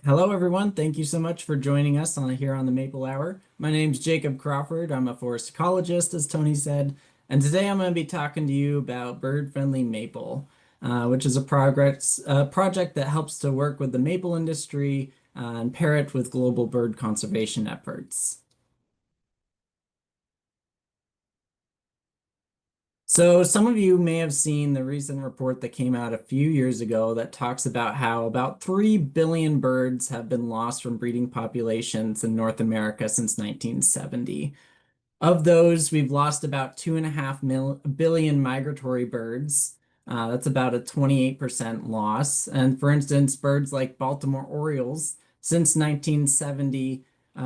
Hello, everyone. Thank you so much for joining us here on the Maple Hour. My name's Jacob Crawford. I'm a forest ecologist, as Tony said, and today I'm going to be talking to you about bird-friendly maple, which is a project that helps to work with the maple industry and pair it with global bird conservation efforts. So, some of you may have seen the recent report that came out a few years ago that talks about how about 3 billion birds have been lost from breeding populations in North America since 1970. Of those, we've lost about 2.5 billion migratory birds. That's about a 28% loss. And for instance, birds like Baltimore Orioles, since 1970,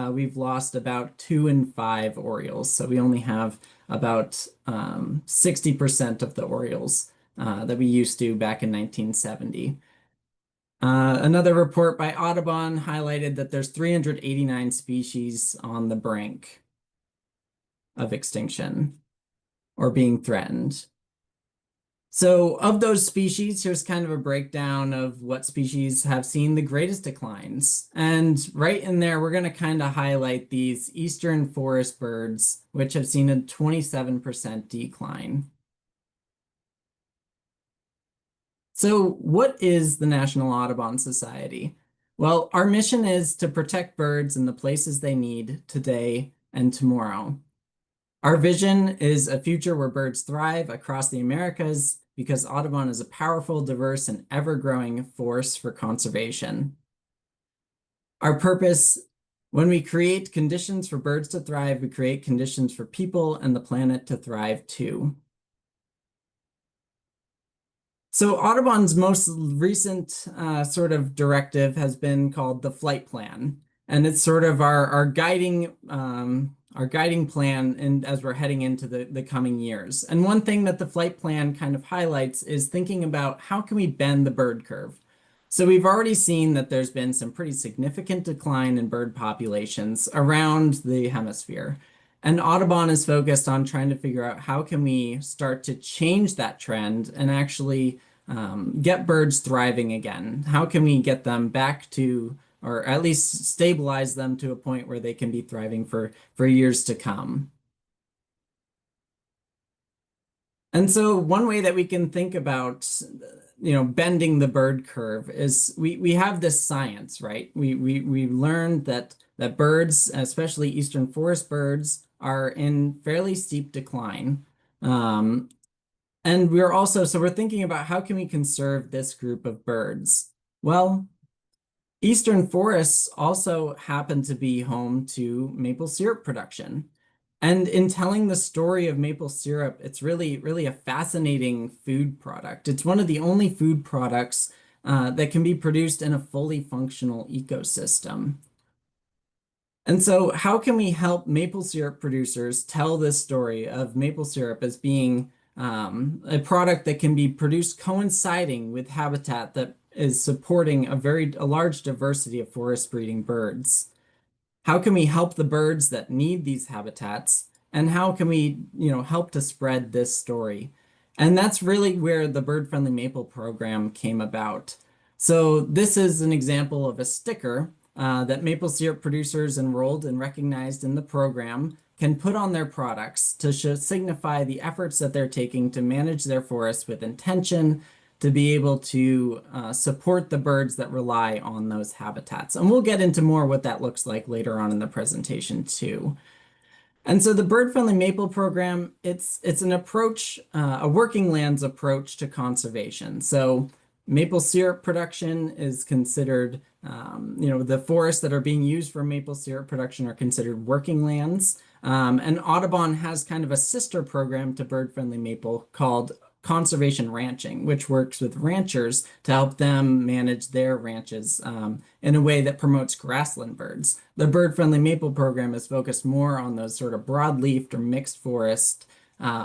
we've lost about 2 in 5 Orioles. So we only have about 60% of the Orioles that we used to back in 1970. Another report by Audubon highlighted that there's 389 species on the brink of extinction or being threatened. So of those species, here's kind of a breakdown of what species have seen the greatest declines. And right in there, we're going to kind of highlight these eastern forest birds, which have seen a 27% decline. So what is the National Audubon Society? Well, our mission is to protect birds in the places they need today and tomorrow. Our vision is a future where birds thrive across the Americas because Audubon is a powerful, diverse, and ever-growing force for conservation. Our purpose, when we create conditions for birds to thrive, we create conditions for people and the planet to thrive too. So Audubon's most recent sort of directive has been called the Flight Plan, and it's sort of our guiding plan and as we're heading into the coming years. And one thing that the Flight Plan kind of highlights is thinking about how can we bend the bird curve. So we've already seen that there's been some pretty significant decline in bird populations around the hemisphere. And Audubon is focused on trying to figure out how can we start to change that trend and actually get birds thriving again. How can we get them back to, or at least stabilize them to a point where they can be thriving for years to come? And so one way that we can think about, bending the bird curve is we have this science, right? We learned that birds, especially eastern forest birds, are in fairly steep decline. And we're thinking about how can we conserve this group of birds? Well, eastern forests also happen to be home to maple syrup production. And in telling the story of maple syrup, it's really, really a fascinating food product. It's one of the only food products that can be produced in a fully functional ecosystem. And so how can we help maple syrup producers tell this story of maple syrup as being a product that can be produced coinciding with habitat that is supporting a large diversity of forest breeding birds? How can we help the birds that need these habitats? And how can we, help to spread this story? And that's really where the Bird Friendly Maple program came about. So this is an example of a sticker that maple syrup producers enrolled and recognized in the program can put on their products to signify the efforts that they're taking to manage their forests with intention, to be able to support the birds that rely on those habitats. And we'll get into more what that looks like later on in the presentation too. And so the Bird Friendly Maple Program, it's an approach, a working lands approach to conservation. So maple syrup production is considered, the forests that are being used for maple syrup production are considered working lands. And Audubon has kind of a sister program to Bird Friendly Maple called conservation ranching, which works with ranchers to help them manage their ranches in a way that promotes grassland birds. The Bird Friendly Maple program is focused more on those sort of broadleafed or mixed forest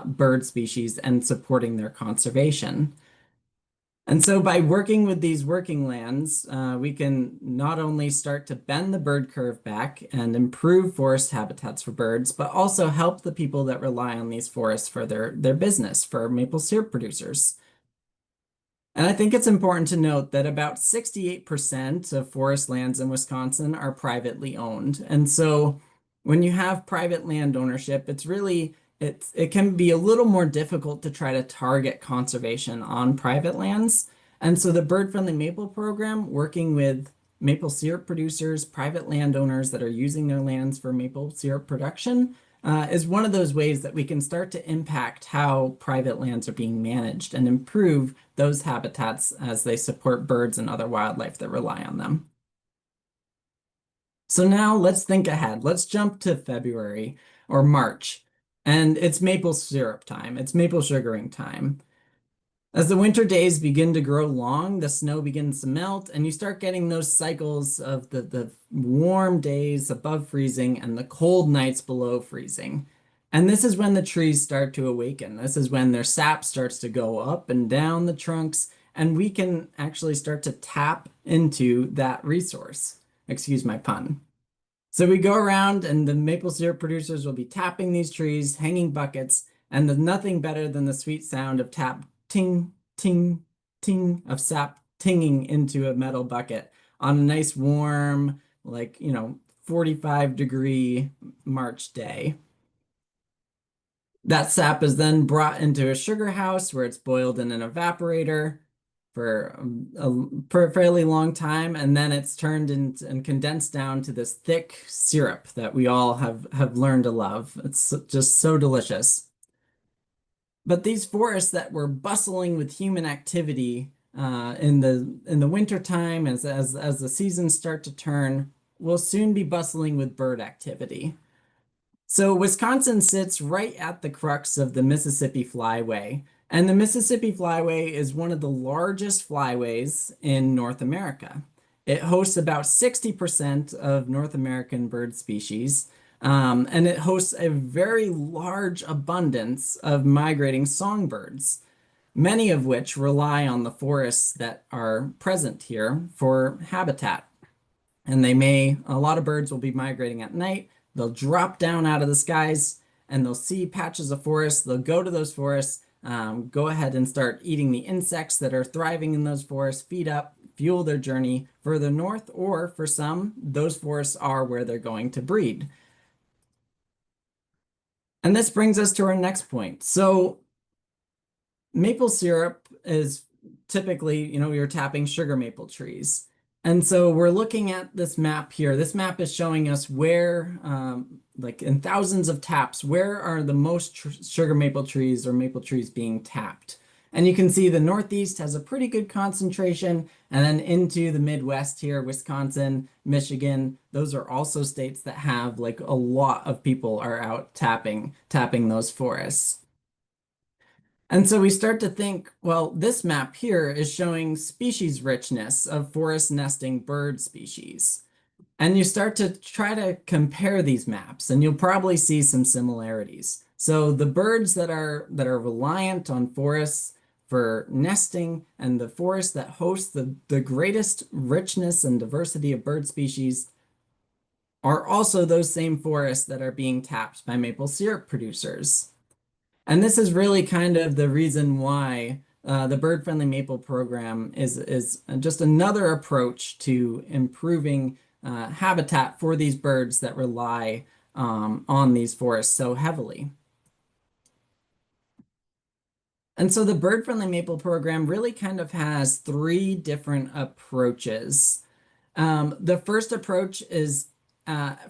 bird species and supporting their conservation. And so by working with these working lands, we can not only start to bend the bird curve back and improve forest habitats for birds, but also help the people that rely on these forests for their business, for maple syrup producers. And I think it's important to note that about 68% of forest lands in Wisconsin are privately owned. And so when you have private land ownership, it can be a little more difficult to try to target conservation on private lands. And so the Bird Friendly Maple Program, working with maple syrup producers, private landowners that are using their lands for maple syrup production, is one of those ways that we can start to impact how private lands are being managed and improve those habitats as they support birds and other wildlife that rely on them. So now let's think ahead. Let's jump to February or March, and it's maple syrup time. It's maple sugaring time. As the winter days begin to grow long, the snow begins to melt, and you start getting those cycles of the warm days above freezing and the cold nights below freezing. And this is when the trees start to awaken. This is when their sap starts to go up and down the trunks, and we can actually start to tap into that resource. Excuse my pun. So we go around, and the maple syrup producers will be tapping these trees, hanging buckets, and there's nothing better than the sweet sound of tap ting, ting, ting of sap tinging into a metal bucket on a nice warm, 45-degree March day. That sap is then brought into a sugar house where it's boiled in an evaporator for a fairly long time, and then it's turned and condensed down to this thick syrup that we all have learned to love. It's just so delicious. But these forests that were bustling with human activity in the winter time, as the seasons start to turn, will soon be bustling with bird activity. So Wisconsin sits right at the crux of the Mississippi Flyway, and the Mississippi Flyway is one of the largest flyways in North America. It hosts about 60% of North American bird species, and it hosts a very large abundance of migrating songbirds, many of which rely on the forests that are present here for habitat. And a lot of birds will be migrating at night. They'll drop down out of the skies and they'll see patches of forest. They'll go to those forests, go ahead and start eating the insects that are thriving in those forests, feed up, fuel their journey further north, or for some, those forests are where they're going to breed. And this brings us to our next point. So maple syrup is typically, you're tapping sugar maple trees. And so we're looking at this map here. This map is showing us where, like in thousands of taps, where are the most sugar maple trees or maple trees being tapped. And you can see the Northeast has a pretty good concentration, and then into the Midwest here, Wisconsin, Michigan, those are also states that have like a lot of people are out tapping those forests. And so we start to think, well, this map here is showing species richness of forest nesting bird species. And you start to try to compare these maps, and you'll probably see some similarities. So the birds that are reliant on forests for nesting and the forests that host the greatest richness and diversity of bird species are also those same forests that are being tapped by maple syrup producers. And this is really kind of the reason why the Bird Friendly Maple Program is just another approach to improving habitat for these birds that rely on these forests so heavily. And so the Bird Friendly Maple Program really kind of has three different approaches. The first approach is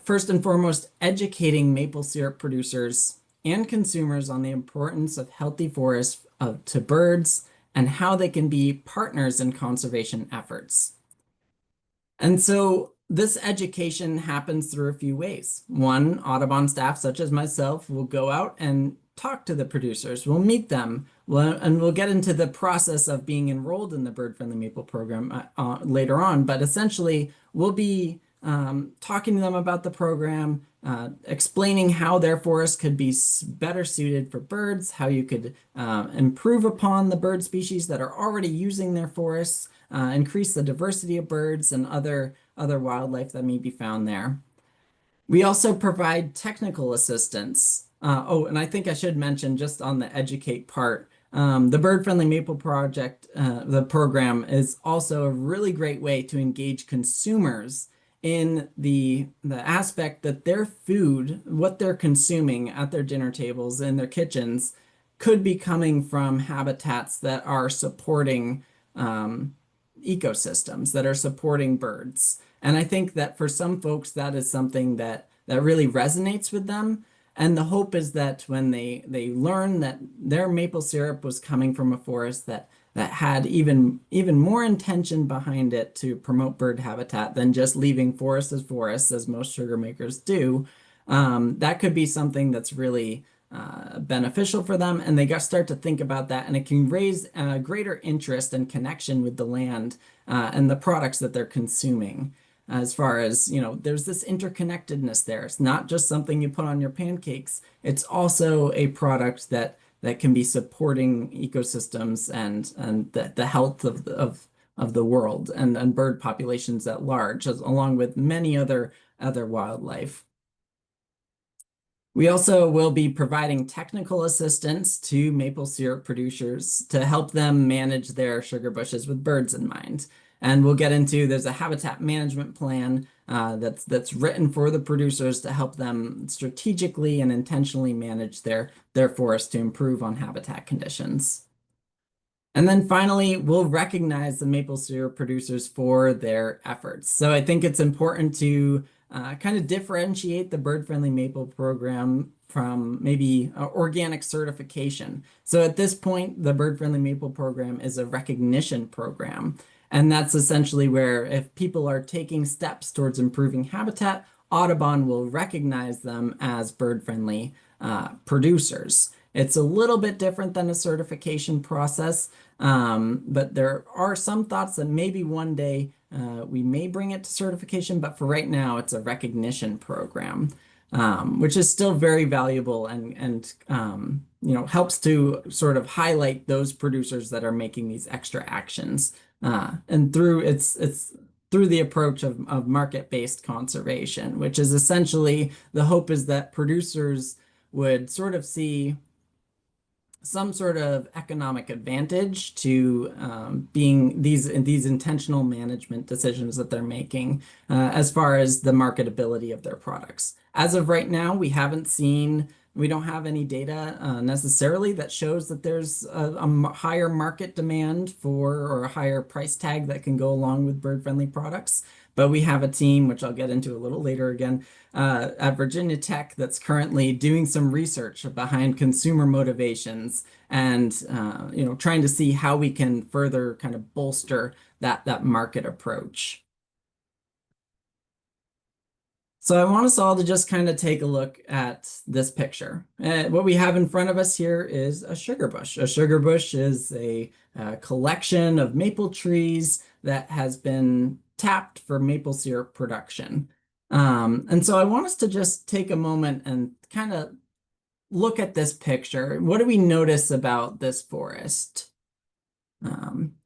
first and foremost educating maple syrup producers and consumers on the importance of healthy forests to birds and how they can be partners in conservation efforts. And so this education happens through a few ways. One, Audubon staff such as myself will go out and talk to the producers. We'll meet them, and we'll get into the process of being enrolled in the Bird Friendly Maple Program later on. But essentially, we'll be talking to them about the program, explaining how their forest could be better suited for birds, how you could improve upon the bird species that are already using their forests, increase the diversity of birds and other wildlife that may be found there. We also provide technical assistance. Oh, and I think I should mention just on the educate part, The Bird Friendly Maple Project, the program, is also a really great way to engage consumers in the aspect that their food, what they're consuming at their dinner tables in their kitchens, could be coming from habitats that are supporting um, ecosystems, that are supporting birds. And I think that for some folks, that is something that really resonates with them. And the hope is that when they learn that their maple syrup was coming from a forest that had even more intention behind it to promote bird habitat than just leaving forests, as most sugar makers do, that could be something that's really beneficial for them. And they got start to think about that, and it can raise greater interest and connection with the land and the products that they're consuming. As far as, there's this interconnectedness there. It's not just something you put on your pancakes. It's also a product that can be supporting ecosystems and the health of the world and bird populations at large, along with many other wildlife. We also will be providing technical assistance to maple syrup producers to help them manage their sugar bushes with birds in mind. And we'll get into, there's a habitat management plan that's written for the producers to help them strategically and intentionally manage their forest to improve on habitat conditions. And then finally, we'll recognize the maple syrup producers for their efforts. So I think it's important to kind of differentiate the bird-friendly maple program from maybe organic certification. So at this point, the bird-friendly maple program is a recognition program. And that's essentially where if people are taking steps towards improving habitat, Audubon will recognize them as bird-friendly producers. It's a little bit different than a certification process, but there are some thoughts that maybe one day we may bring it to certification, but for right now, it's a recognition program, which is still very valuable and helps to sort of highlight those producers that are making these extra actions. And through it's through the approach of market-based conservation, which is essentially the hope is that producers would sort of see some sort of economic advantage to being these intentional management decisions that they're making as far as the marketability of their products. As of right now, we don't have any data necessarily that shows that there's a higher market demand for or a higher price tag that can go along with bird-friendly products. But we have a team, which I'll get into a little later again, at Virginia Tech that's currently doing some research behind consumer motivations and trying to see how we can further kind of bolster that market approach. So I want us all to just kind of take a look at this picture. What we have in front of us here is a sugar bush. A sugar bush is a collection of maple trees that has been tapped for maple syrup production. And so I want us to just take a moment and kind of look at this picture. What do we notice about this forest?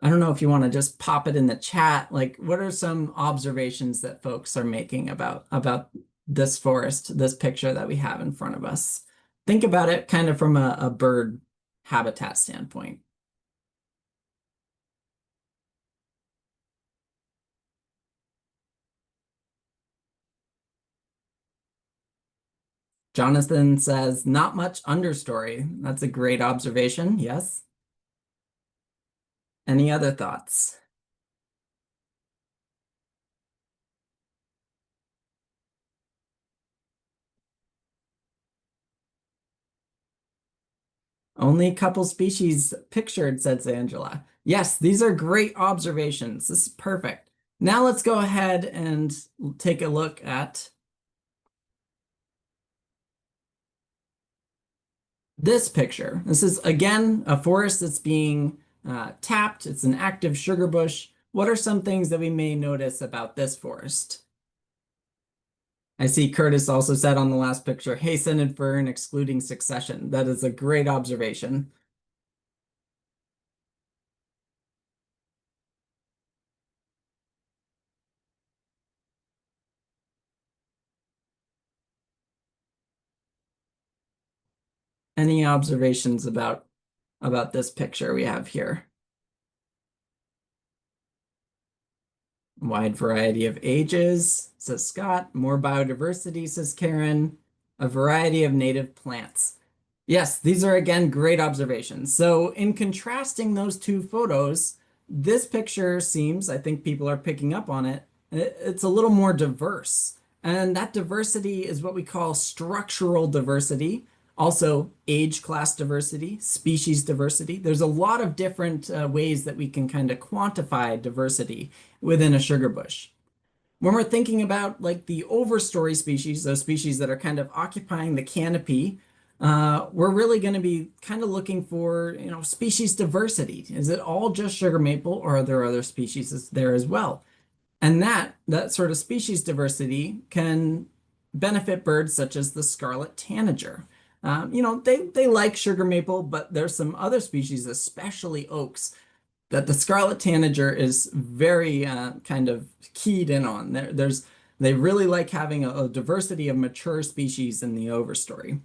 I don't know if you want to just pop it in the chat. Like, what are some observations that folks are making about this forest, this picture that we have in front of us? Think about it kind of from a bird habitat standpoint. Jonathan says, not much understory. That's a great observation. Yes. Any other thoughts? Only a couple species pictured, says Angela. Yes, these are great observations. This is perfect. Now let's go ahead and take a look at this picture. This is, again, a forest that's being tapped. It's an active sugar bush. What are some things that we may notice about this forest? I see Curtis also said on the last picture, hey, scented fern excluding succession. That is a great observation. Any observations about about this picture we have here? Wide variety of ages, says Scott. More biodiversity, says Karen. A variety of native plants. Yes, these are again great observations. So in contrasting those two photos, this picture seems, I think people are picking up on it, it's a little more diverse. And that diversity is what we call structural diversity, also age class diversity, species diversity. There's a lot of different ways that we can kind of quantify diversity within a sugar bush. When we're thinking about like the overstory species, those species that are kind of occupying the canopy, we're really going to be kind of looking for, species diversity. Is it all just sugar maple, or are there other species there as well? And that sort of species diversity can benefit birds such as the scarlet tanager. They like sugar maple, but there's some other species, especially oaks, that the scarlet tanager is very kind of keyed in on. They really like having a diversity of mature species in the overstory.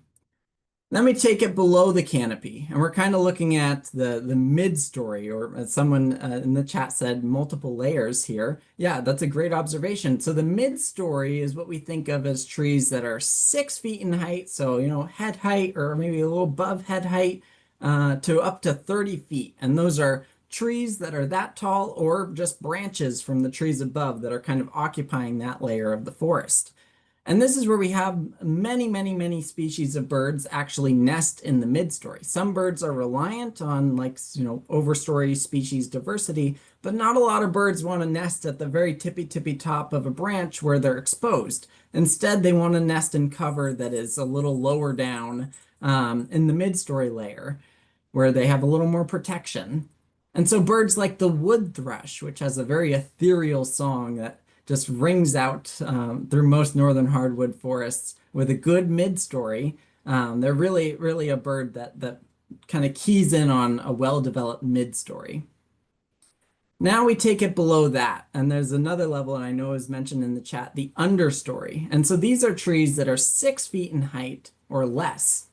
Then we take it below the canopy, and we're kind of looking at the mid-story, or as someone in the chat said, multiple layers here. Yeah, that's a great observation. So the mid-story is what we think of as trees that are 6 feet in height, so head height or maybe a little above head height, to up to 30 feet. And those are trees that are that tall, or just branches from the trees above that are kind of occupying that layer of the forest. And this is where we have many, many, many species of birds actually nest in the midstory. Some birds are reliant on overstory species diversity, but not a lot of birds want to nest at the very tippy top of a branch where they're exposed. Instead, they want to nest in cover that is a little lower down in the midstory layer, where they have a little more protection. And so birds like the wood thrush, which has a very ethereal song that just rings out through most northern hardwood forests with a good mid-story. They're really, really a bird that kind of keys in on a well-developed mid-story. Now we take it below that, and there's another level, and I know is mentioned in the chat, the understory. And so these are trees that are 6 feet in height or less.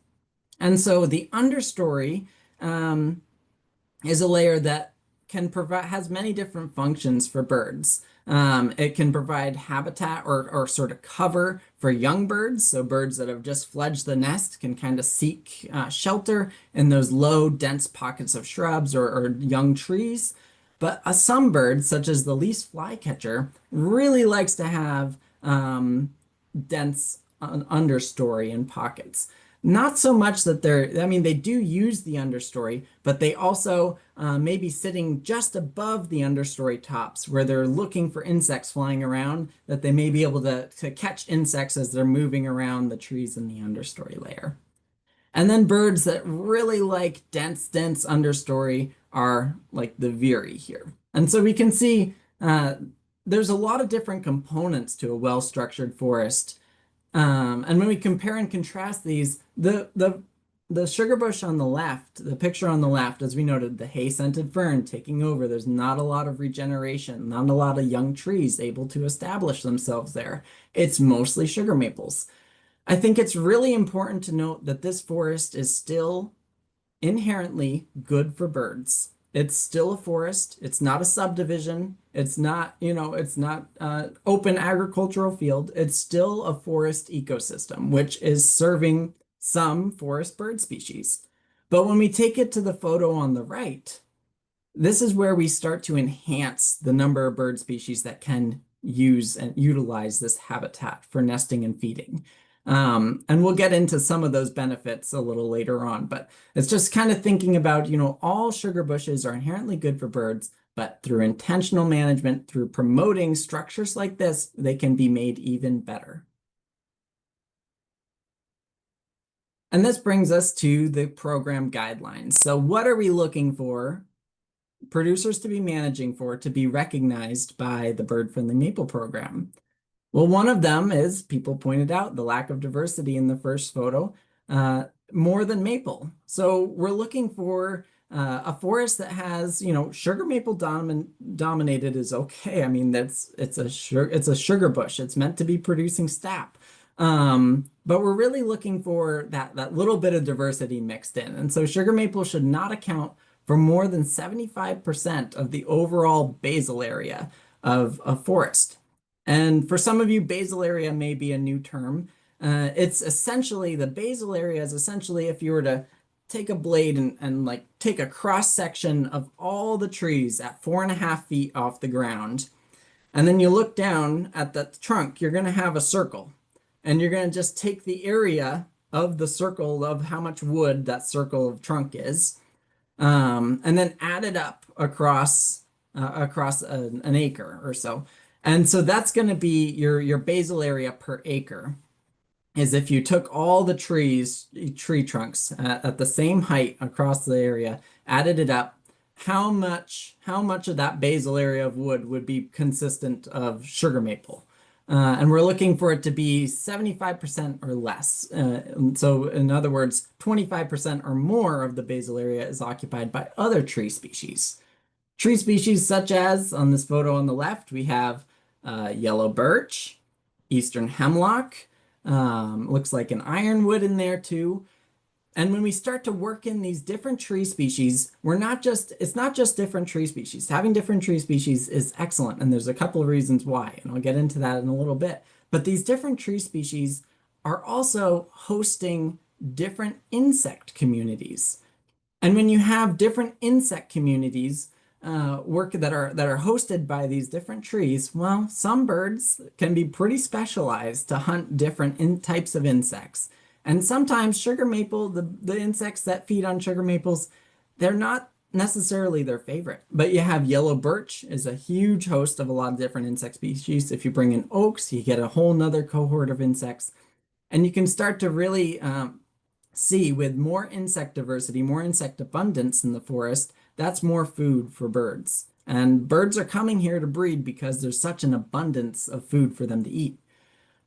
And so the understory is a layer that has many different functions for birds. It can provide habitat or sort of cover for young birds. So birds that have just fledged the nest can kind of seek shelter in those low, dense pockets of shrubs or young trees. But some birds, such as the least flycatcher, really likes to have dense understory in pockets. Not so much that they do use the understory, but they also may be sitting just above the understory tops where they're looking for insects flying around, that they may be able to catch insects as they're moving around the trees in the understory layer. And then birds that really like dense understory are like the veery here. And so we can see there's a lot of different components to a well-structured forest. And when we compare and contrast these, the sugar bush on the left, the picture on the left, as we noted, the hay-scented fern taking over. There's not a lot of regeneration, not a lot of young trees able to establish themselves there. It's mostly sugar maples. I think it's really important to note that this forest is still inherently good for birds. It's still a forest. It's not a subdivision. It's not, it's not open agricultural field. It's still a forest ecosystem, which is serving some forest bird species. But when we take it to the photo on the right, this is where we start to enhance the number of bird species that can use and utilize this habitat for nesting and feeding. And we'll get into some of those benefits a little later on, but it's just kind of thinking about, all sugar bushes are inherently good for birds, but through intentional management, through promoting structures like this, they can be made even better. And this brings us to the program guidelines. So what are we looking for producers to be managing for to be recognized by the Bird Friendly Maple Program? Well, one of them is, people pointed out, the lack of diversity in the first photo, more than maple. So we're looking for a forest that has, sugar maple dominated is okay. I mean, it's a sugar bush. It's meant to be producing sap. But we're really looking for that little bit of diversity mixed in. And so sugar maple should not account for more than 75% of the overall basal area of a forest. And for some of you, basal area may be a new term. It's essentially, the basal area is essentially if you were to take a blade and like take a cross section of all the trees at 4.5 feet off the ground, and then you look down at the trunk, you're going to have a circle. And you're going to just take the area of the circle of how much wood that circle of trunk is, and then add it up across an acre or so. And so that's going to be your basal area per acre. Is if you took all the tree trunks at the same height across the area, added it up, how much of that basal area of wood would be consistent of sugar maple? And we're looking for it to be 75% or less. So in other words, 25% or more of the basal area is occupied by other tree species. Tree species such as, on this photo on the left, we have yellow birch, eastern hemlock, looks like an ironwood in there too. And when we start to work in these different tree species, it's not just different tree species. Having different tree species is excellent, and there's a couple of reasons why, and I'll get into that in a little bit. But these different tree species are also hosting different insect communities. And when you have different insect communities work that are hosted by these different trees, well, some birds can be pretty specialized to hunt different types of insects. And sometimes sugar maple, the insects that feed on sugar maples, they're not necessarily their favorite. But you have yellow birch is a huge host of a lot of different insect species. If you bring in oaks, you get a whole nother cohort of insects. And you can start to really see with more insect diversity, more insect abundance in the forest, that's more food for birds. And birds are coming here to breed because there's such an abundance of food for them to eat.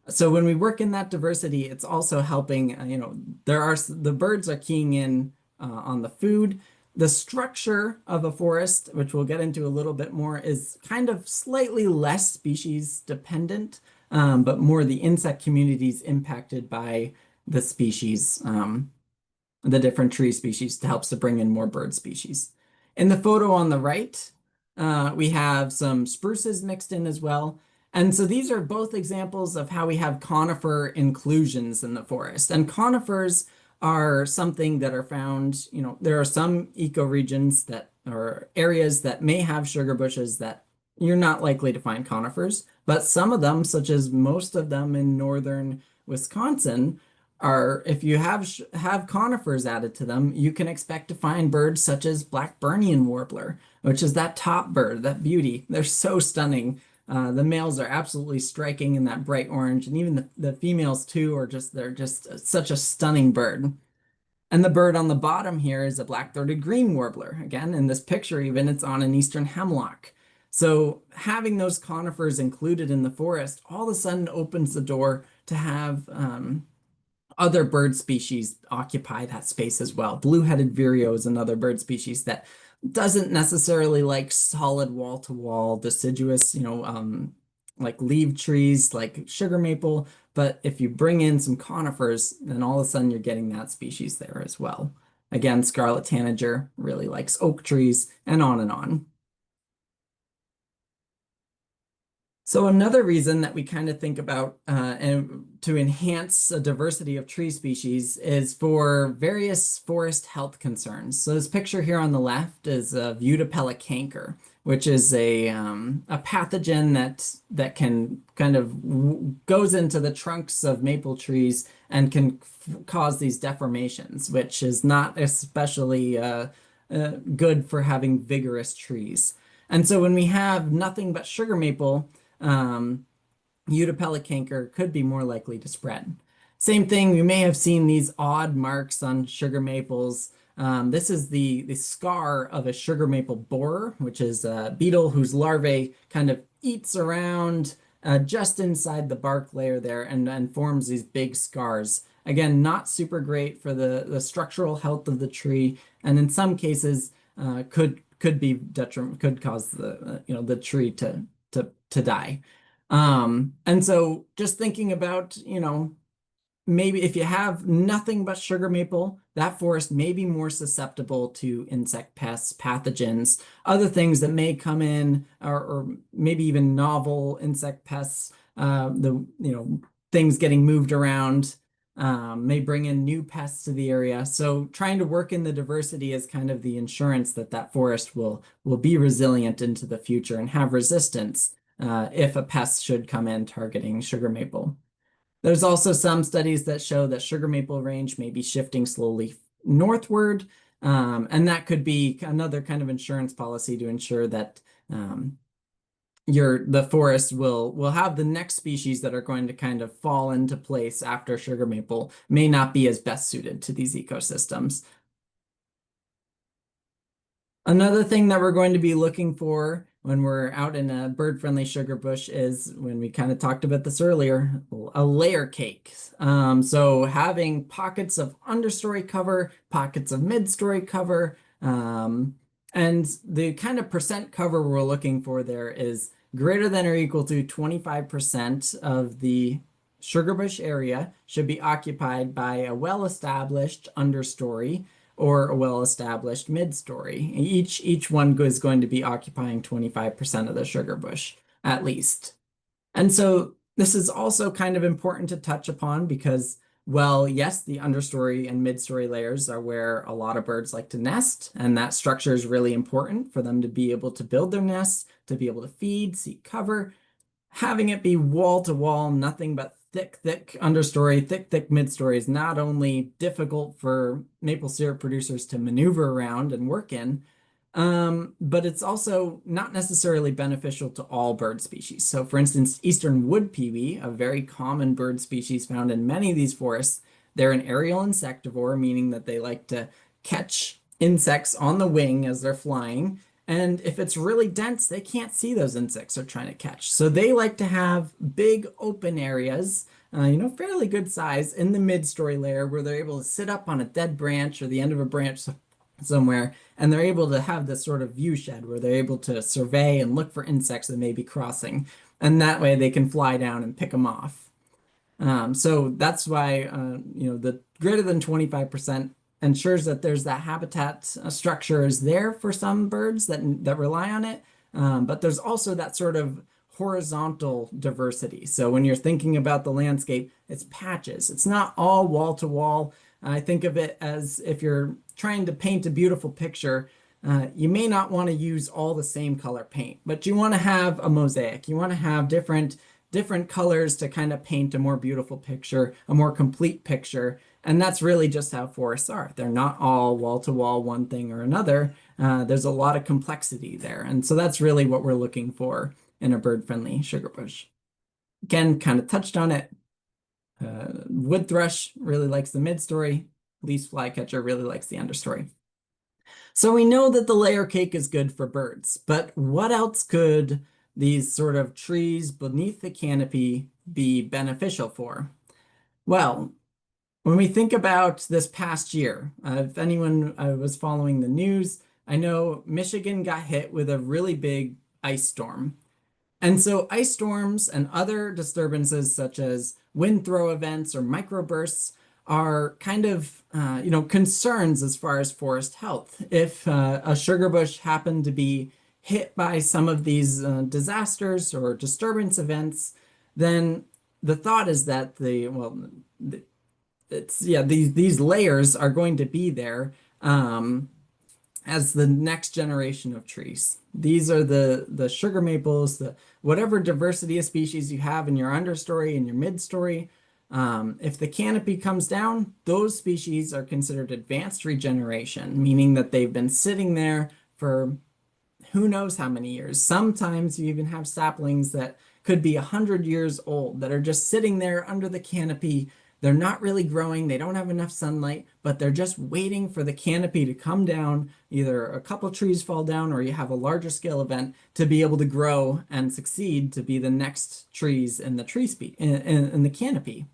So when we work in that diversity, it's also helping, the birds are keying in on the food. The structure of a forest, which we'll get into a little bit more, is kind of slightly less species dependent, but more the insect communities impacted by the species, the different tree species, to helps to bring in more bird species. In the photo on the right, we have some spruces mixed in as well. And so these are both examples of how we have conifer inclusions in the forest. And conifers are something that are found, there are some ecoregions that are areas that may have sugar bushes that you're not likely to find conifers, but some of them, such as most of them in northern Wisconsin, are, if you have conifers added to them, you can expect to find birds such as Blackburnian warbler, which is that top bird, that beauty. They're so stunning. The males are absolutely striking in that bright orange, and even the females too they're just such a stunning bird. And the bird on the bottom here is a black-throated green warbler. Again, in this picture even, it's on an eastern hemlock. So having those conifers included in the forest all of a sudden opens the door to have other bird species occupy that space as well. Blue-headed vireo is another bird species that doesn't necessarily like solid wall-to-wall deciduous, like leaf trees, like sugar maple. But if you bring in some conifers, then all of a sudden you're getting that species there as well. Again, scarlet tanager really likes oak trees, and on and on. So another reason that we kind of think about and to enhance a diversity of tree species is for various forest health concerns. So this picture here on the left is a canker, which is a pathogen that can kind of goes into the trunks of maple trees and can cause these deformations, which is not especially good for having vigorous trees. And so when we have nothing but sugar maple, canker could be more likely to spread. Same thing, you may have seen these odd marks on sugar maples. This is the scar of a sugar maple borer, which is a beetle whose larvae kind of eats around just inside the bark layer there and forms these big scars. Again, not super great for the structural health of the tree, and in some cases could be detriment, could cause the tree to die. And so just thinking about, maybe if you have nothing but sugar maple, that forest may be more susceptible to insect pests, pathogens, other things that may come in, or maybe even novel insect pests, things getting moved around, may bring in new pests to the area. So trying to work in the diversity is kind of the insurance that that forest will be resilient into the future and have resistance if a pest should come in targeting sugar maple. There's also some studies that show that sugar maple range may be shifting slowly northward, and that could be another kind of insurance policy to ensure that the forest will have the next species that are going to kind of fall into place after sugar maple may not be as best suited to these ecosystems. Another thing that we're going to be looking for when we're out in a bird-friendly sugar bush is, when we kind of talked about this earlier, a layer cake. So having pockets of understory cover, pockets of mid-story cover, and the kind of percent cover we're looking for there is greater than or equal to 25% of the sugar bush area should be occupied by a well-established understory or a well-established mid-story. Each one is going to be occupying 25% of the sugar bush, at least. And so this is also kind of important to touch upon because, well, yes, the understory and mid-story layers are where a lot of birds like to nest, and that structure is really important for them to be able to build their nests, to be able to feed, seek cover. Having it be wall to wall, nothing but thick understory, thick mid-story is not only difficult for maple syrup producers to maneuver around and work in, but it's also not necessarily beneficial to all bird species. So for instance, eastern wood pewee, a very common bird species found in many of these forests, they're an aerial insectivore, meaning that they like to catch insects on the wing as they're flying. And if it's really dense, they can't see those insects they're trying to catch. So they like to have big open areas, fairly good size in the mid-story layer where they're able to sit up on a dead branch or the end of a branch somewhere, and they're able to have this sort of view shed where they're able to survey and look for insects that may be crossing. And that way they can fly down and pick them off. So that's why, the greater than 25% ensures that there's that habitat structure is there for some birds that rely on it. But there's also that sort of horizontal diversity. So when you're thinking about the landscape, it's patches. It's not all wall to wall. I think of it as if you're trying to paint a beautiful picture, you may not want to use all the same color paint, but you want to have a mosaic. You want to have different colors to kind of paint a more beautiful picture, a more complete picture. And that's really just how forests are. They're not all wall to wall, one thing or another. There's a lot of complexity there. And so that's really what we're looking for in a bird-friendly sugar bush. Again, kind of touched on it. Wood thrush really likes the mid-story. Least flycatcher really likes the understory. So we know that the layer cake is good for birds, but what else could these sort of trees beneath the canopy be beneficial for? Well, when we think about this past year, if anyone was following the news, I know Michigan got hit with a really big ice storm. And so ice storms and other disturbances such as wind throw events or microbursts are kind of concerns as far as forest health. If a sugar bush happened to be hit by some of these disasters or disturbance events, then the thought is that these layers are going to be there as the next generation of trees. These are the sugar maples, whatever diversity of species you have in your understory and your midstory. If the canopy comes down, those species are considered advanced regeneration, meaning that they've been sitting there for who knows how many years. Sometimes you even have saplings that could be 100 years old that are just sitting there under the canopy. They're not really growing, they don't have enough sunlight, but they're just waiting for the canopy to come down. Either a couple trees fall down or you have a larger scale event to be able to grow and succeed to be the next trees in the in the canopy.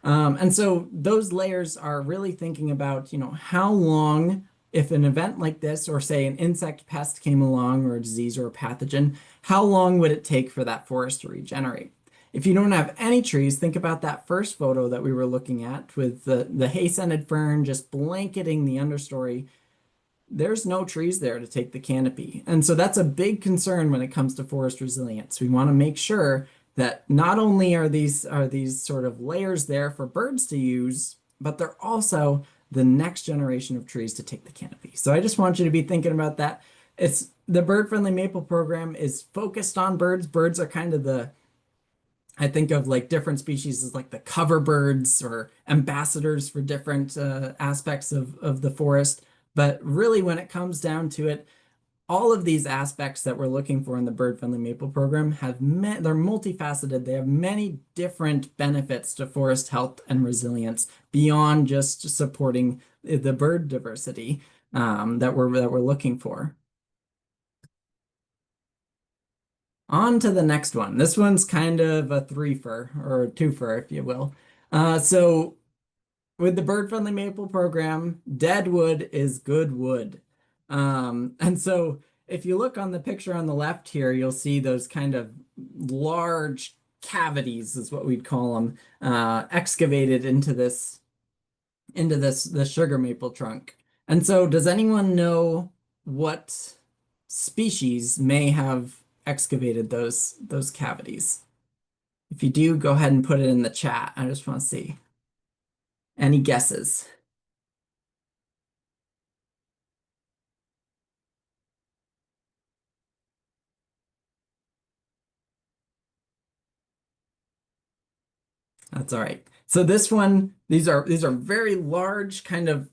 And so those layers are really thinking about, how long, if an event like this, or say an insect pest came along or a disease or a pathogen, how long would it take for that forest to regenerate? If you don't have any trees, think about that first photo that we were looking at with the hay-scented fern just blanketing the understory. There's no trees there to take the canopy. And so that's a big concern when it comes to forest resilience. We want to make sure that not only are these sort of layers there for birds to use, but they're also the next generation of trees to take the canopy. So I just want you to be thinking about that. It's the Bird Friendly Maple program is focused on birds. Birds are kind of I think of like different species as like the cover birds or ambassadors for different aspects of the forest. But really, when it comes down to it, all of these aspects that we're looking for in the Bird Friendly Maple program they're multifaceted. They have many different benefits to forest health and resilience beyond just supporting the bird diversity that we're looking for. On to the next one. This one's kind of a threefer or a twofer, if you will. So with the Bird Friendly Maple program, dead wood is good wood. And so if you look on the picture on the left here, you'll see those kind of large cavities is what we'd call them, excavated into this sugar maple trunk. And so does anyone know what species may have excavated those cavities? If you do, go ahead and put it in the chat. I just want to see. Any guesses? That's all right. So this one, these are very large, kind of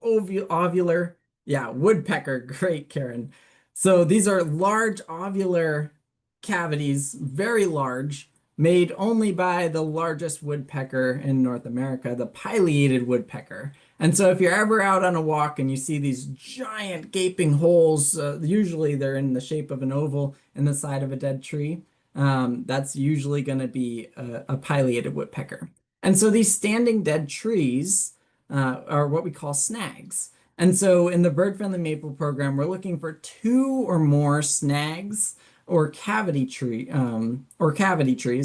ovular. Yeah, woodpecker. Great, Karen. So these are large ovular cavities, very large, made only by the largest woodpecker in North America, the pileated woodpecker. And so if you're ever out on a walk and you see these giant gaping holes, usually they're in the shape of an oval in the side of a dead tree, that's usually going to be a pileated woodpecker. And so these standing dead trees are what we call snags. And so in the Bird Friendly Maple program, we're looking for two or more snags or cavity trees.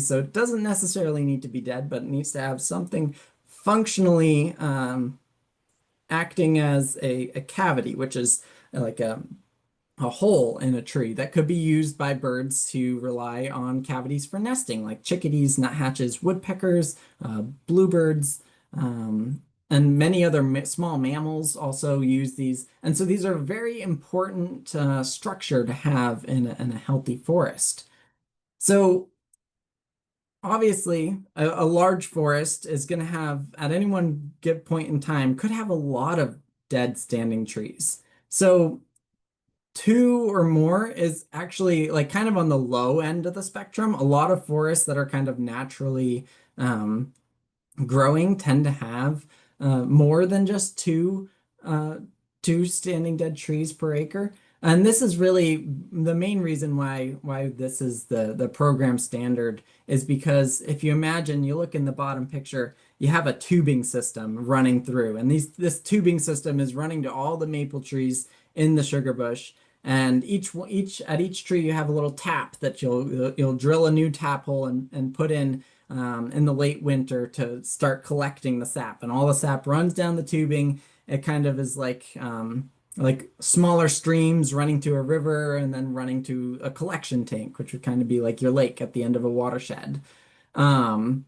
So it doesn't necessarily need to be dead, but it needs to have something functionally acting as a cavity, which is like a hole in a tree that could be used by birds who rely on cavities for nesting, like chickadees, nuthatches, woodpeckers, bluebirds, and many other small mammals also use these. And so these are very important structure to have in a healthy forest. So obviously, a large forest is going to have, at any one given point in time, could have a lot of dead standing trees. So two or more is actually like kind of on the low end of the spectrum. A lot of forests that are kind of naturally growing tend to have more than just uh, two standing dead trees per acre. And this is really the main reason why this is the program standard is because if you imagine, you look in the bottom picture, you have a tubing system running through, and this tubing system is running to all the maple trees in the sugar bush. And each tree you have a little tap that you'll drill a new tap hole and put in the late winter to start collecting the sap, and all the sap runs down the tubing. It kind of is like smaller streams running to a river and then running to a collection tank, which would kind of be like your lake at the end of a watershed. Um,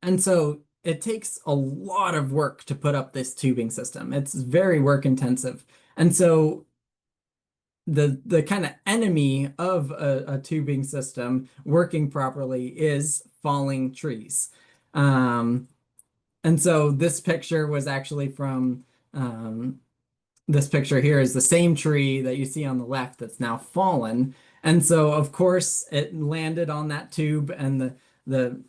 and so it takes a lot of work to put up this tubing system. It's very work intensive. And so the kind of enemy of a tubing system working properly is falling trees. Um, and so this picture was actually from this picture here is the same tree that you see on the left that's now fallen. And so of course it landed on that tube, and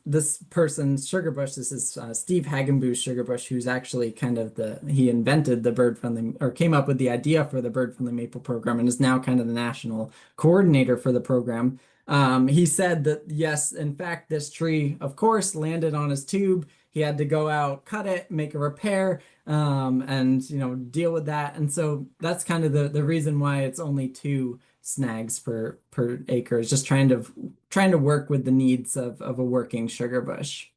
this person's sugar bush, this is Steve Hagenbu's sugar bush, who's actually kind of he invented the bird friendly, or came up with the idea for the bird friendly maple program, and is now kind of the national coordinator for the program. He said that yes, in fact, this tree, of course, landed on his tube. He had to go out, cut it, make a repair, and deal with that. And so that's kind of the reason why it's only two snags per acre, is just trying to work with the needs of a working sugar bush.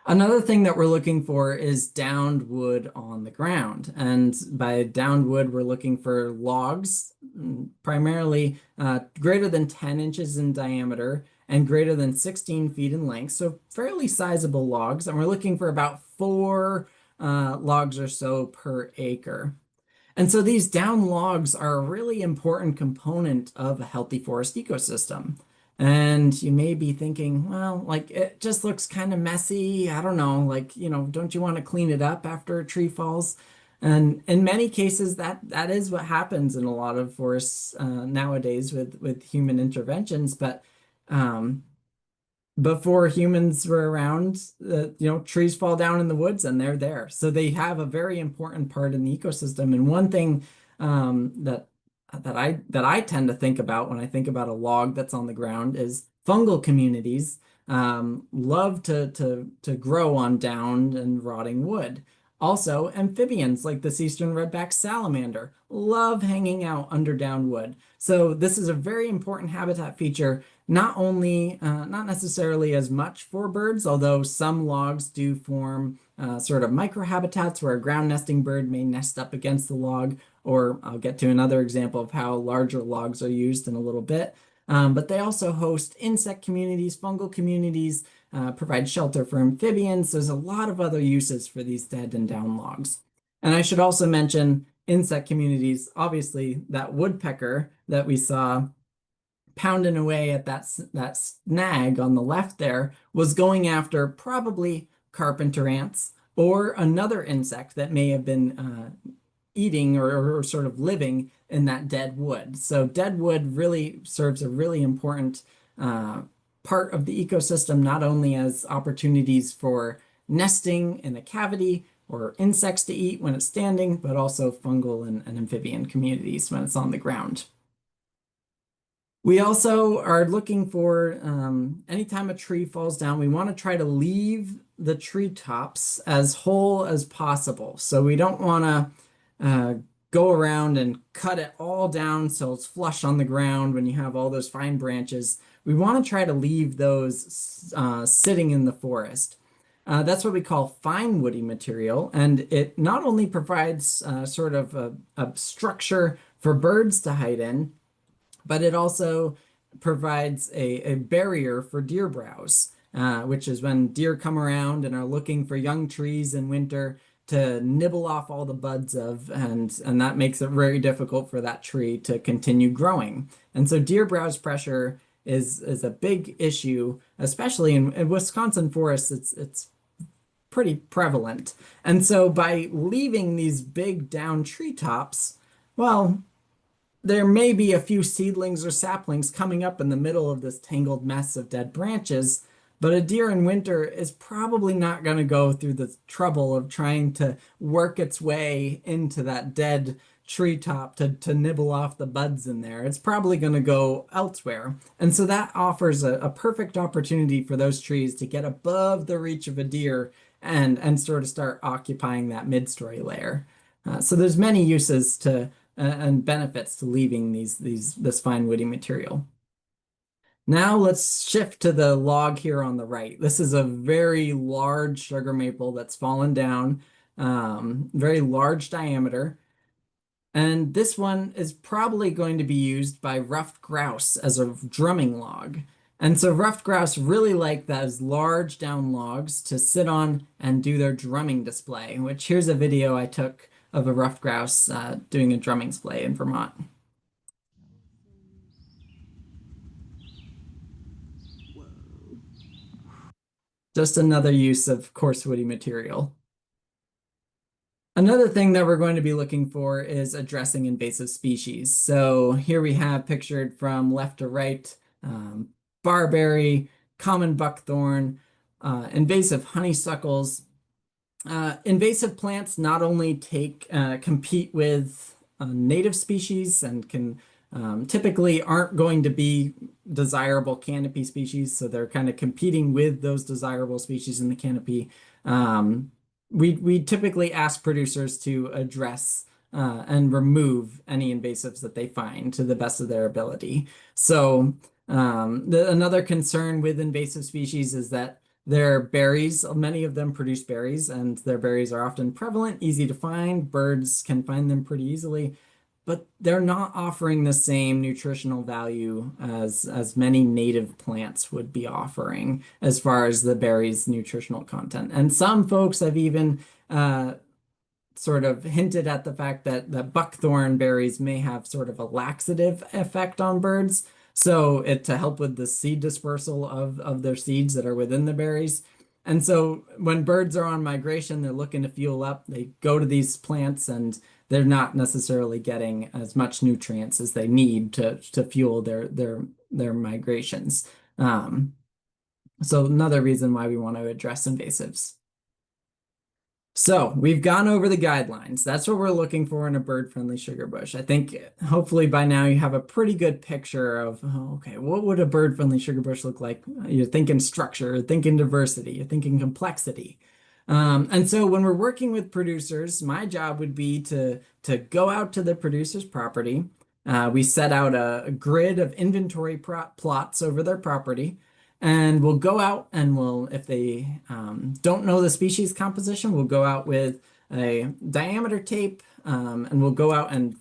Another thing that we're looking for is downed wood on the ground. And by downed wood, we're looking for logs, primarily greater than 10 inches in diameter and greater than 16 feet in length. So fairly sizable logs. And we're looking for about four logs or so per acre. And so these down logs are a really important component of a healthy forest ecosystem. And you may be thinking, well, like it just looks kind of messy. I don't know, like, don't you want to clean it up after a tree falls? And in many cases, that is what happens in a lot of forests nowadays with human interventions. But um, before humans were around, trees fall down in the woods and they're there. So they have a very important part in the ecosystem. And one thing that I tend to think about when I think about a log that's on the ground is fungal communities love to grow on downed and rotting wood. Also, amphibians like the eastern redback salamander love hanging out under downed wood. So this is a very important habitat feature, not necessarily as much for birds, although some logs do form sort of microhabitats where a ground nesting bird may nest up against the log, or I'll get to another example of how larger logs are used in a little bit. But they also host insect communities, fungal communities, provide shelter for amphibians. There's a lot of other uses for these dead and down logs. And I should also mention insect communities. Obviously, that woodpecker that we saw pounding away at that snag on the left there was going after probably carpenter ants or another insect that may have been eating or sort of living in that dead wood. So dead wood really serves a really important part of the ecosystem, not only as opportunities for nesting in a cavity or insects to eat when it's standing, but also fungal and amphibian communities when it's on the ground. We also are looking for anytime a tree falls down, we want to try to leave the tree tops as whole as possible. So we don't want to go around and cut it all down so it's flush on the ground when you have all those fine branches. We want to try to leave those sitting in the forest. That's what we call fine woody material, and it not only provides sort of a structure for birds to hide in, but it also provides a barrier for deer browse, which is when deer come around and are looking for young trees in winter to nibble off all the buds of, and that makes it very difficult for that tree to continue growing. And so deer browse pressure is a big issue, especially in Wisconsin forests. It's pretty prevalent. And so by leaving these big down treetops, well, there may be a few seedlings or saplings coming up in the middle of this tangled mess of dead branches, but a deer in winter is probably not going to go through the trouble of trying to work its way into that dead treetop to nibble off the buds in there. It's probably going to go elsewhere. And so that offers a perfect opportunity for those trees to get above the reach of a deer and sort of start occupying that mid-story layer. So there's many uses to and benefits to leaving this fine woody material. Now let's shift to the log here on the right. This is a very large sugar maple that's fallen down, very large diameter. And this one is probably going to be used by ruffed grouse as a drumming log. And so ruffed grouse really like those large down logs to sit on and do their drumming display, which here's a video I took of a ruffed grouse doing a drumming display in Vermont. Just another use of coarse woody material. Another thing that we're going to be looking for is addressing invasive species. So here we have pictured from left to right, barberry, common buckthorn, invasive honeysuckles. Invasive plants not only compete with native species and can typically aren't going to be desirable canopy species, so they're kind of competing with those desirable species in the canopy. We typically ask producers to address and remove any invasives that they find to the best of their ability. So another concern with invasive species is that their berries, many of them produce berries, and their berries are often prevalent, easy to find. Birds can find them pretty easily, but they're not offering the same nutritional value as many native plants would be offering as far as the berries' nutritional content. And some folks have even sort of hinted at the fact that buckthorn berries may have sort of a laxative effect on birds. So to help with the seed dispersal of their seeds that are within the berries. And so when birds are on migration, they're looking to fuel up, they go to these plants and they're not necessarily getting as much nutrients as they need to fuel their migrations. So another reason why we want to address invasives. So we've gone over the guidelines. That's what we're looking for in a bird-friendly sugar bush. I think hopefully by now you have a pretty good picture of, oh, okay, what would a bird-friendly sugar bush look like? You're thinking structure, you're thinking diversity, you're thinking complexity. And so when we're working with producers, my job would be to go out to the producer's property. We set out a grid of inventory plots over their property. And we'll go out and if they don't know the species composition, we'll go out with a diameter tape and we'll go out and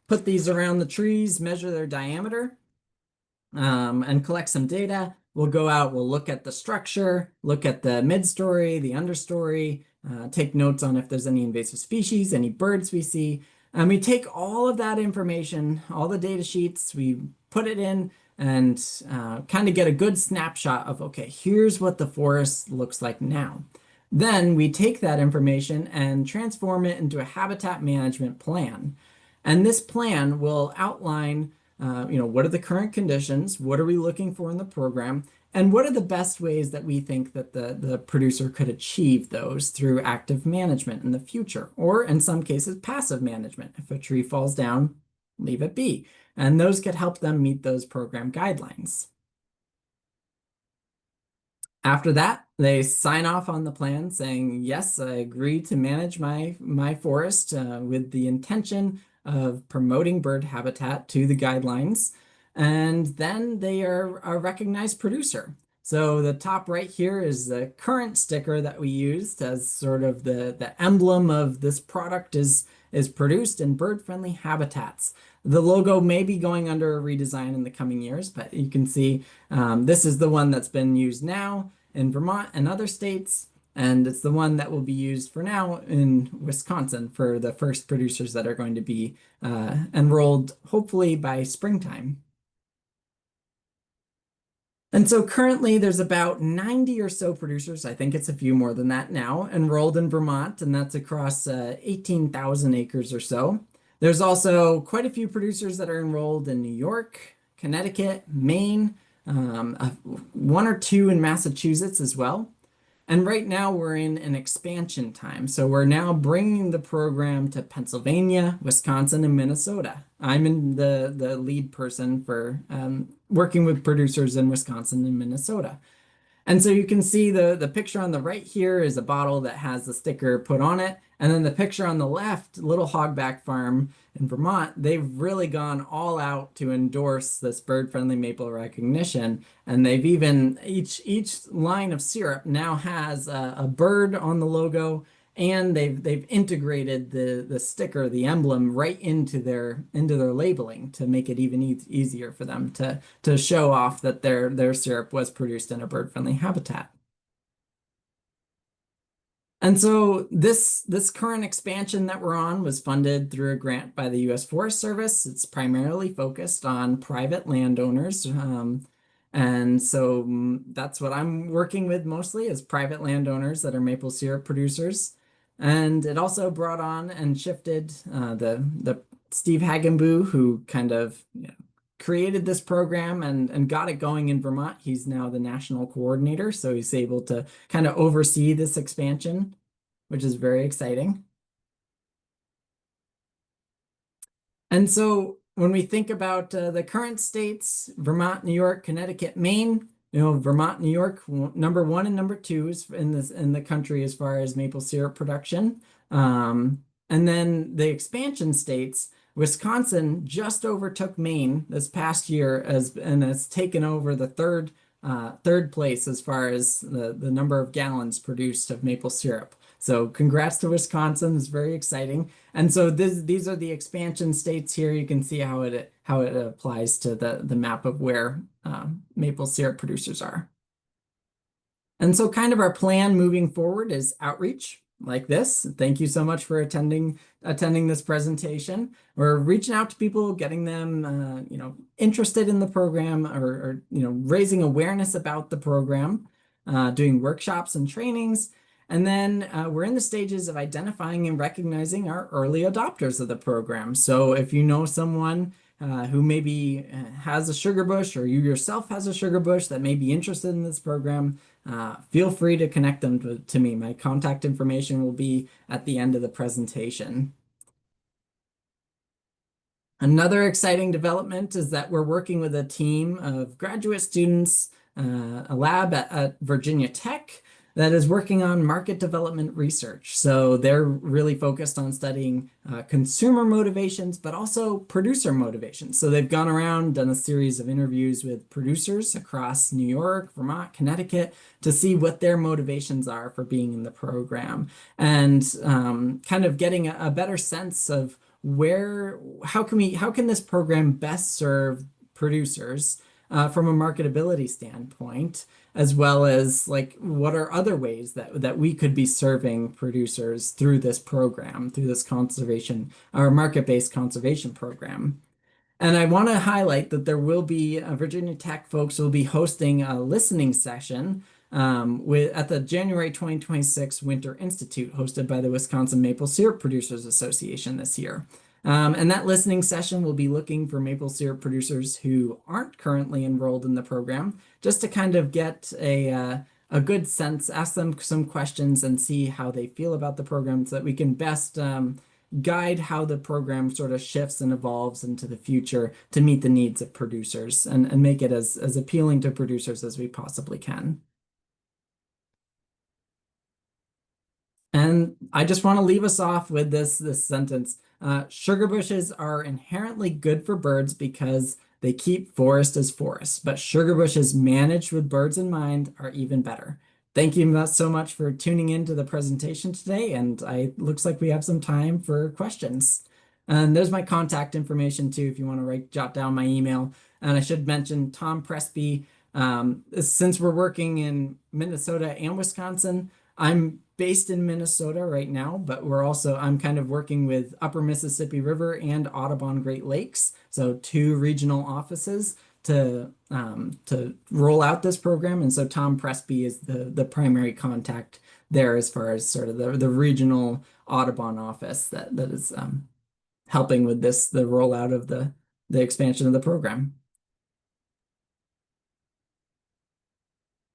put these around the trees, measure their diameter, and collect some data. We'll go out, we'll look at the structure, look at the mid-story, the understory, take notes on if there's any invasive species, any birds we see. And we take all of that information, all the data sheets, we put it in and kind of get a good snapshot of, okay, here's what the forest looks like now. Then we take that information and transform it into a habitat management plan. And this plan will outline, what are the current conditions? What are we looking for in the program? And what are the best ways that we think that the producer could achieve those through active management in the future? Or in some cases, passive management. If a tree falls down, leave it be. And those could help them meet those program guidelines. After that, they sign off on the plan saying, yes, I agree to manage my forest with the intention of promoting bird habitat to the guidelines. And then they are a recognized producer. So the top right here is the current sticker that we used as sort of the emblem of this product is produced in bird-friendly habitats. The logo may be going under a redesign in the coming years, but you can see this is the one that's been used now in Vermont and other states, and it's the one that will be used for now in Wisconsin for the first producers that are going to be enrolled hopefully by springtime. And so currently there's about 90 or so producers, I think it's a few more than that now, enrolled in Vermont, and that's across 18,000 acres or so. There's also quite a few producers that are enrolled in New York, Connecticut, Maine, one or two in Massachusetts as well. And right now we're in an expansion time. So we're now bringing the program to Pennsylvania, Wisconsin, and Minnesota. I'm in the lead person for working with producers in Wisconsin and Minnesota. And so you can see the picture on the right here is a bottle that has the sticker put on it. And then the picture on the left, Little Hogback Farm in Vermont, they've really gone all out to endorse this bird-friendly maple recognition. And they've even, each line of syrup now has a bird on the logo, and they've integrated the sticker, the emblem, right into their labeling to make it even easier for them to show off that their syrup was produced in a bird-friendly habitat. And so this current expansion that we're on was funded through a grant by the U.S. Forest Service. It's primarily focused on private landowners. And so that's what I'm working with mostly is private landowners that are maple syrup producers. And it also brought on and shifted the Steve Hagenbu, who kind of created this program and got it going in Vermont. He's now the national coordinator, so he's able to kind of oversee this expansion, which is very exciting. And so when we think about the current states, Vermont, New York, Connecticut, Maine, Vermont, New York, number 1 and number 2 is in the country as far as maple syrup production. And then the expansion states, Wisconsin just overtook Maine this past year and has taken over the third place as far as the number of gallons produced of maple syrup. So congrats to Wisconsin. It's very exciting. And so these are the expansion states here. You can see how it applies to the map of where maple syrup producers are. And so kind of our plan moving forward is outreach like this. Thank you so much for attending this presentation. We're reaching out to people, getting them interested in the program or raising awareness about the program, doing workshops and trainings. And then we're in the stages of identifying and recognizing our early adopters of the program. So if you know someone who maybe has a sugar bush, or you yourself has a sugar bush that may be interested in this program, feel free to connect them to me. My contact information will be at the end of the presentation. Another exciting development is that we're working with a team of graduate students, a lab at Virginia Tech, that is working on market development research. So they're really focused on studying consumer motivations, but also producer motivations. So they've gone around, done a series of interviews with producers across New York, Vermont, Connecticut, to see what their motivations are for being in the program, and kind of getting a better sense of how can this program best serve producers from a marketability standpoint, as well as like what are other ways that we could be serving producers through this program, through this conservation or market-based conservation program. And I want to highlight that there will be Virginia Tech folks will be hosting a listening session at the January 2026 Winter Institute, hosted by the Wisconsin Maple Syrup Producers Association this year. And that listening session will be looking for maple syrup producers who aren't currently enrolled in the program, just to kind of get a good sense, ask them some questions and see how they feel about the program so that we can best guide how the program sort of shifts and evolves into the future to meet the needs of producers and make it as appealing to producers as we possibly can. And I just want to leave us off with this sentence. Sugar bushes are inherently good for birds because they keep forest as forest, but sugar bushes managed with birds in mind are even better. Thank you so much for tuning in to the presentation today, and looks like we have some time for questions. And there's my contact information too, if you want to jot down my email. And I should mention Tom Presby. Since we're working in Minnesota and Wisconsin, I'm based in Minnesota right now, but I'm kind of working with Upper Mississippi River and Audubon Great Lakes, so two regional offices to roll out this program. And so Tom Presby is the primary contact there as far as sort of the regional Audubon office that is helping with the rollout of the expansion of the program.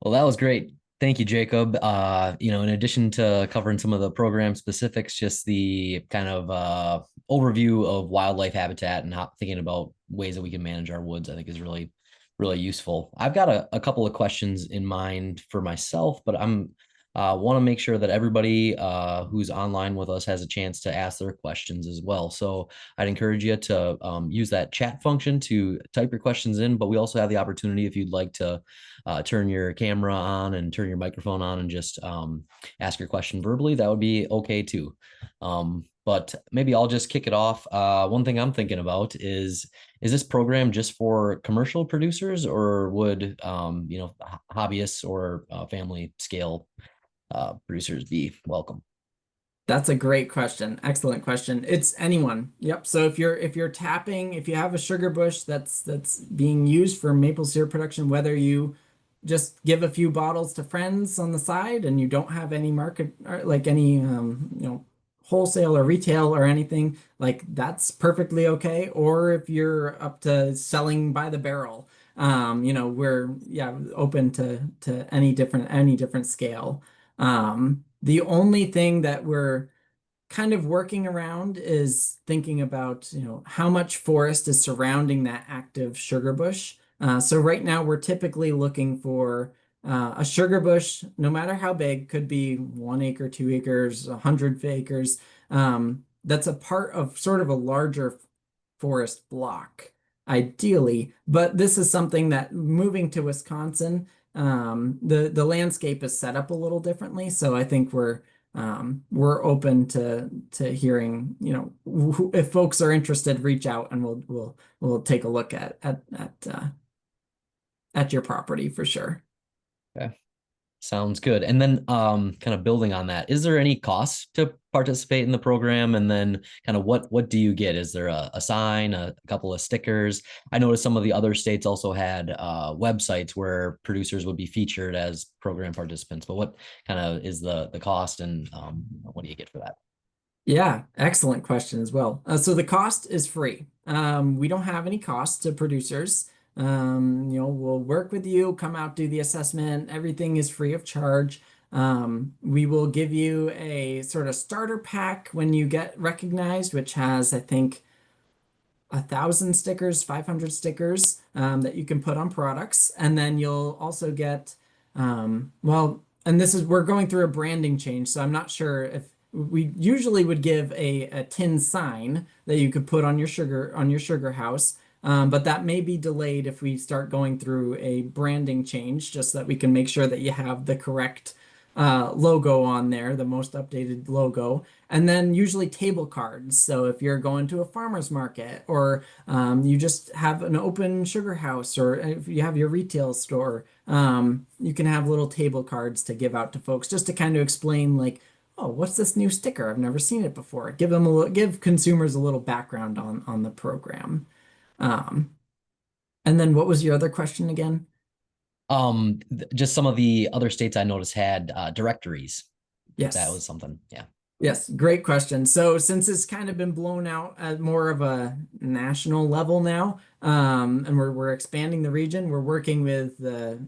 Well, that was great. Thank you, Jacob. In addition to covering some of the program specifics, just the kind of overview of wildlife habitat and thinking about ways that we can manage our woods, I think is really, really useful. I've got a couple of questions in mind for myself, but I'm want to make sure that everybody who's online with us has a chance to ask their questions as well. So I'd encourage you to use that chat function to type your questions in, but we also have the opportunity, if you'd like to turn your camera on and turn your microphone on and just ask your question verbally, that would be okay too. But maybe I'll just kick it off. One thing I'm thinking about is this program just for commercial producers, or would hobbyists or family scale producers be welcome? That's a great question. Excellent question. It's anyone. Yep. So if you have a sugar bush that's being used for maple syrup production, whether you just give a few bottles to friends on the side and you don't have any market or like any wholesale or retail or anything, like that's perfectly okay. Or if you're up to selling by the barrel, we're open to any different scale. The only thing that we're kind of working around is thinking about, how much forest is surrounding that active sugar bush. So right now we're typically looking for a sugar bush, no matter how big, could be 1 acre, 2 acres, 100 acres. that's a part of sort of a larger forest block, ideally. But this is something that moving to Wisconsin, the landscape is set up a little differently. So I think we're open to hearing, if folks are interested, reach out and we'll take a look at your property for sure. Okay. Sounds good. And then kind of building on that, is there any cost to participate in the program? And then kind of what do you get? Is there a sign, a couple of stickers? I noticed some of the other states also had websites where producers would be featured as program participants, but what kind of is the cost and what do you get for that? Yeah, excellent question as well. So the cost is free. We don't have any cost to producers. We'll work with you, come out, do the assessment. Everything is free of charge. We will give you a sort of starter pack when you get recognized, which has, I think, 1,000 stickers, 500 stickers that you can put on products. And then you'll also get, and we're going through a branding change, so I'm not sure if we usually would give a tin sign that you could put on your sugar house. But that may be delayed if we start going through a branding change, just so that we can make sure that you have the correct logo on there, the most updated logo. And then usually table cards. So if you're going to a farmer's market or you just have an open sugar house or if you have your retail store, you can have little table cards to give out to folks just to kind of explain like, oh, what's this new sticker? I've never seen it before. Give consumers a little background on the program. Um, and then what was your other question again? Just some of the other states I noticed had directories. That Yes. was something. Yeah. Yes, great question. So since it's kind of been blown out at more of a national level now, and we're expanding the region, we're working with the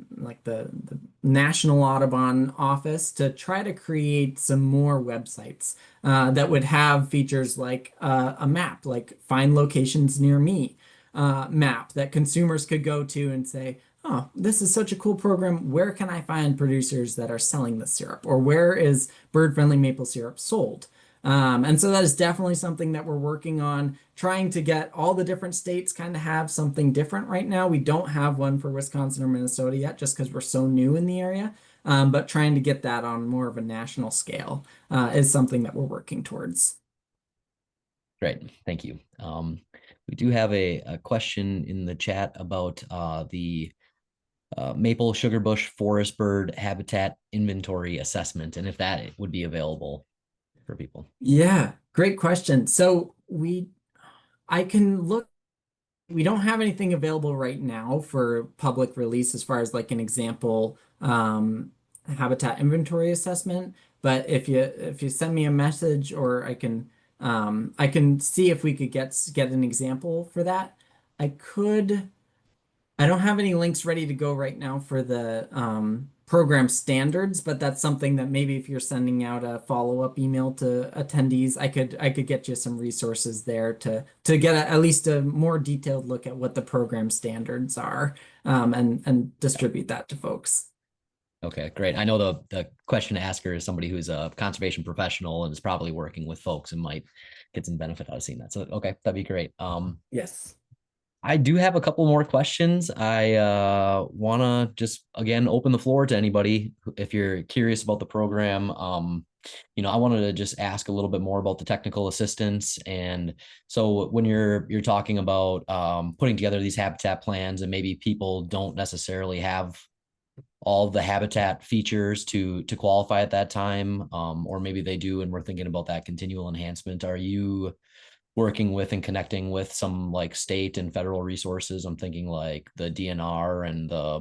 National Audubon office to try to create some more websites that would have features like a map, like find locations near me map that consumers could go to and say, oh, this is such a cool program. Where can I find producers that are selling this syrup? Or where is bird-friendly maple syrup sold? And so that is definitely something that we're working on, trying to get all the different states kind of have something different right now. We don't have one for Wisconsin or Minnesota yet, just because we're so new in the area. But trying to get that on more of a national scale is something that we're working towards. Great. Thank you. We do have a question in the chat about the maple sugarbush forest bird habitat inventory assessment and if that would be available for people. Yeah, great question. So I can look. We don't have anything available right now for public release as far as like an example habitat inventory assessment. But if you send me a message or I can see if we could get an example for that. I could. I don't have any links ready to go right now for the program standards, but that's something that maybe if you're sending out a follow-up email to attendees, I could get you some resources there to get at least a more detailed look at what the program standards are, and distribute that to folks. Okay, great. I know the question asker is somebody who's a conservation professional and is probably working with folks and might get some benefit out of seeing that. So okay, that'd be great. Yes. I do have a couple more questions. I want to just again open the floor to anybody if you're curious about the program. I wanted to just ask a little bit more about the technical assistance. And so when you're talking about putting together these habitat plans, and maybe people don't necessarily have all the habitat features to qualify at that time, or maybe they do, and we're thinking about that continual enhancement. Are you working with and connecting with some like state and federal resources? I'm thinking like the DNR and the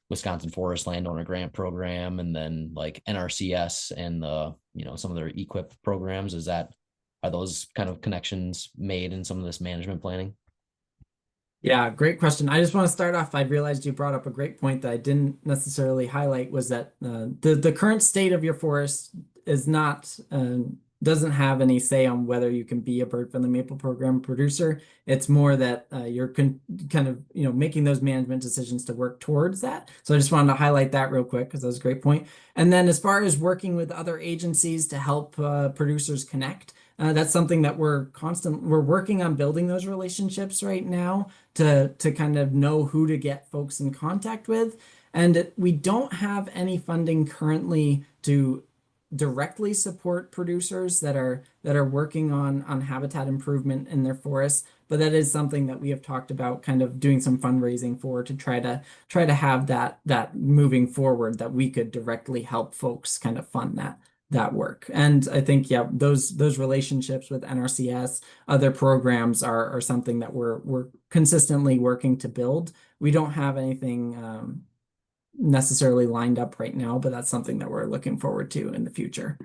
Wisconsin Forest Landowner Grant Program, and then like NRCS and some of their EQIP programs. Are those kind of connections made in some of this management planning? Yeah, great question. I just want to start off. I realized you brought up a great point that I didn't necessarily highlight was that the current state of your forest is not doesn't have any say on whether you can be a bird-friendly maple program producer. It's more that you're kind of making those management decisions to work towards that. So I just wanted to highlight that real quick because that was a great point. And then as far as working with other agencies to help producers connect. That's something that we're working on building those relationships right now to kind of know who to get folks in contact with. And we don't have any funding currently to directly support producers that are working on habitat improvement in their forests, but that is something that we have talked about kind of doing some fundraising for to try to have that moving forward, that we could directly help folks kind of fund that work. And I think, yeah, those relationships with NRCS, other programs are something that we're consistently working to build. We don't have anything necessarily lined up right now, but that's something that we're looking forward to in the future.